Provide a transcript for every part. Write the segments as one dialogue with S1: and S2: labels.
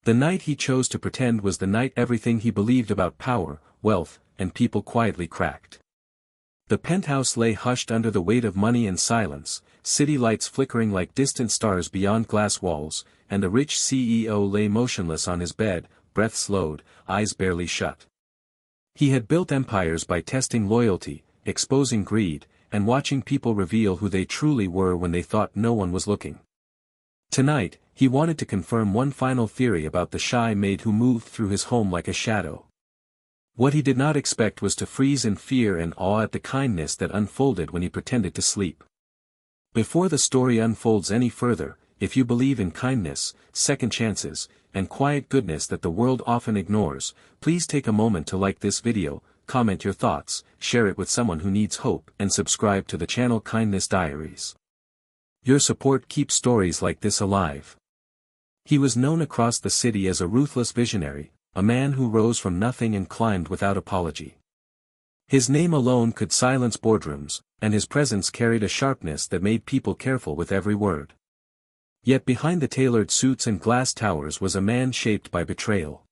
S1: The night he chose to pretend was the night everything he believed about power, wealth, and people quietly cracked. The penthouse lay hushed under the weight of money and silence, city lights flickering like distant stars beyond glass walls, and the rich CEO lay motionless on his bed, breath slowed, eyes barely shut. He had built empires by testing loyalty, exposing greed, and watching people reveal who they truly were when they thought no one was looking. Tonight, he wanted to confirm one final theory about the shy maid who moved through his home like a shadow. What he did not expect was to freeze in fear and awe at the kindness that unfolded when he pretended to sleep. Before the story unfolds any further, if you believe in kindness, second chances, and quiet goodness that the world often ignores, please take a moment to like this video, comment your thoughts, share it with someone who needs hope, and subscribe to the channel Kindness Diaries. Your support keeps stories like this alive. He was known across the city as a ruthless visionary, a man who rose from nothing and climbed without apology. His name alone could silence boardrooms, and his presence carried a sharpness that made people careful with every word. Yet behind the tailored suits and glass towers was a man shaped by betrayal.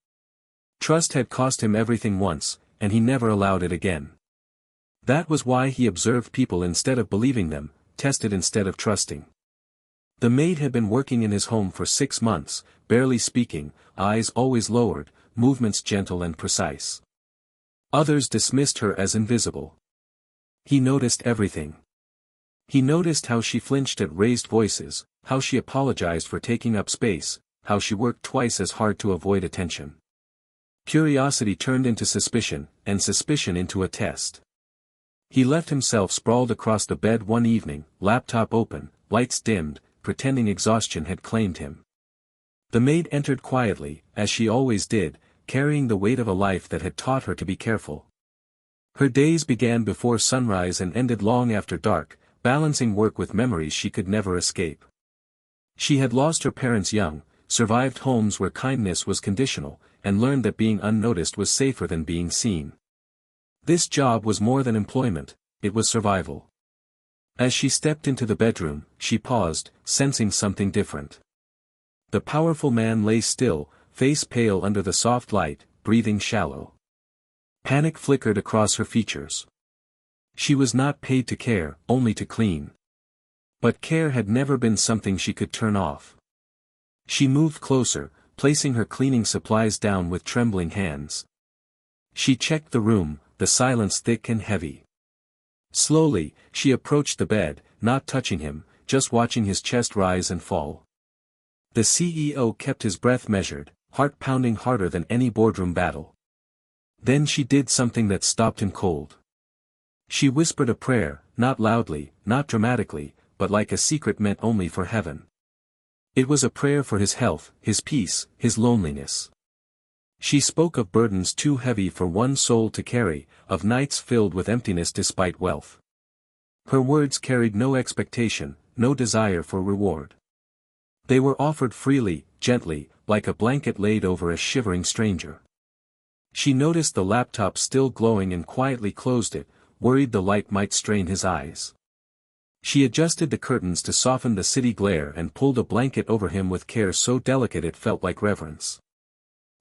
S1: Trust had cost him everything once, and he never allowed it again. That was why he observed people instead of believing them, tested instead of trusting. The maid had been working in his home for 6 months, barely speaking, eyes always lowered, movements gentle and precise. Others dismissed her as invisible. He noticed everything. He noticed how she flinched at raised voices, how she apologized for taking up space, how she worked twice as hard to avoid attention. Curiosity turned into suspicion, and suspicion into a test. He left himself sprawled across the bed one evening, laptop open, lights dimmed, pretending exhaustion had claimed him. The maid entered quietly, as she always did, carrying the weight of a life that had taught her to be careful. Her days began before sunrise and ended long after dark, balancing work with memories she could never escape. She had lost her parents young, survived homes where kindness was conditional, and learned that being unnoticed was safer than being seen. This job was more than employment, it was survival. As she stepped into the bedroom, she paused, sensing something different. The powerful man lay still, face pale under the soft light, breathing shallow. Panic flickered across her features. She was not paid to care, only to clean. But care had never been something she could turn off. She moved closer, placing her cleaning supplies down with trembling hands. She checked the room, the silence thick and heavy. Slowly, she approached the bed, not touching him, just watching his chest rise and fall. The CEO kept his breath measured, heart pounding harder than any boardroom battle. Then she did something that stopped him cold. She whispered a prayer, not loudly, not dramatically, but like a secret meant only for heaven. It was a prayer for his health, his peace, his loneliness. She spoke of burdens too heavy for one soul to carry, of nights filled with emptiness despite wealth. Her words carried no expectation, no desire for reward. They were offered freely, gently, like a blanket laid over a shivering stranger. She noticed the laptop still glowing and quietly closed it, worried the light might strain his eyes. She adjusted the curtains to soften the city glare and pulled a blanket over him with care so delicate it felt like reverence.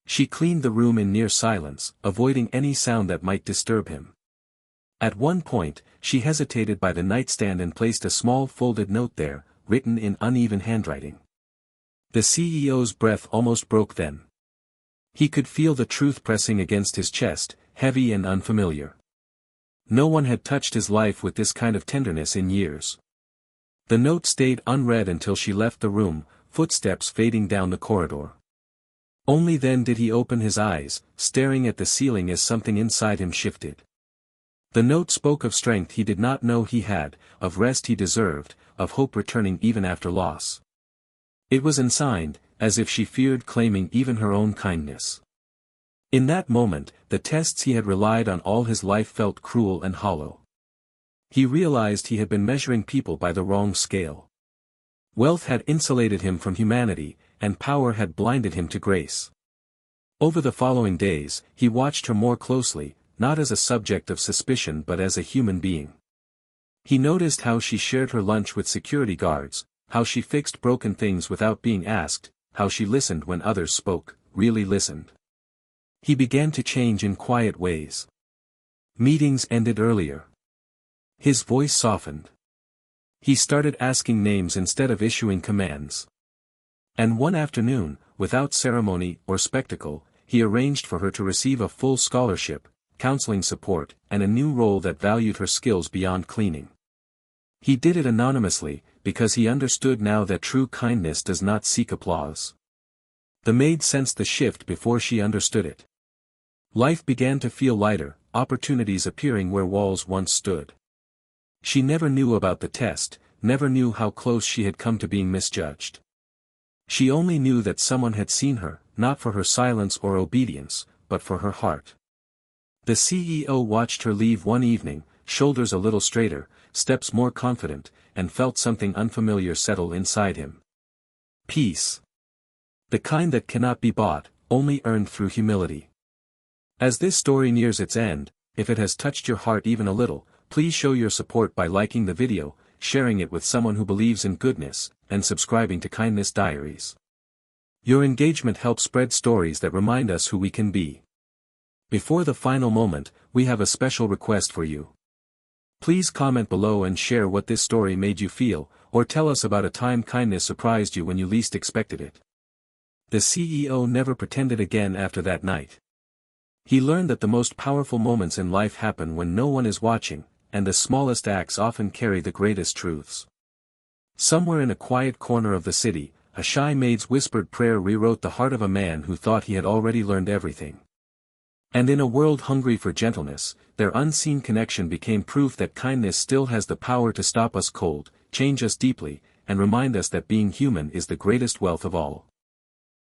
S1: She cleaned the room in near silence, avoiding any sound that might disturb him. At one point, she hesitated by the nightstand and placed a small folded note there, written in uneven handwriting. The CEO's breath almost broke then. He could feel the truth pressing against his chest, heavy and unfamiliar. No one had touched his life with this kind of tenderness in years. The note stayed unread until she left the room, footsteps fading down the corridor. Only then did he open his eyes, staring at the ceiling as something inside him shifted. The note spoke of strength he did not know he had, of rest he deserved, of hope returning even after loss. It was unsigned, as if she feared claiming even her own kindness. In that moment, the tests he had relied on all his life felt cruel and hollow. He realized he had been measuring people by the wrong scale. Wealth had insulated him from humanity, and power had blinded him to grace. Over the following days, he watched her more closely, not as a subject of suspicion but as a human being. He noticed how she shared her lunch with security guards, how she fixed broken things without being asked, how she listened when others spoke, really listened. He began to change in quiet ways. Meetings ended earlier. His voice softened. He started asking names instead of issuing commands. And one afternoon, without ceremony or spectacle, he arranged for her to receive a full scholarship, counseling support, and a new role that valued her skills beyond cleaning. He did it anonymously, because he understood now that true kindness does not seek applause. The maid sensed the shift before she understood it. Life began to feel lighter, opportunities appearing where walls once stood. She never knew about the test, never knew how close she had come to being misjudged. She only knew that someone had seen her, not for her silence or obedience, but for her heart. The CEO watched her leave one evening, shoulders a little straighter, steps more confident, and felt something unfamiliar settle inside him. Peace. The kind that cannot be bought, only earned through humility. As this story nears its end, if it has touched your heart even a little, please show your support by liking the video, sharing it with someone who believes in goodness, and subscribing to Kindness Diaries. Your engagement helps spread stories that remind us who we can be. Before the final moment, we have a special request for you. Please comment below and share what this story made you feel, or tell us about a time kindness surprised you when you least expected it. The CEO never pretended again after that night. He learned that the most powerful moments in life happen when no one is watching, and the smallest acts often carry the greatest truths. Somewhere in a quiet corner of the city, a shy maid's whispered prayer rewrote the heart of a man who thought he had already learned everything. And in a world hungry for gentleness, their unseen connection became proof that kindness still has the power to stop us cold, change us deeply, and remind us that being human is the greatest wealth of all.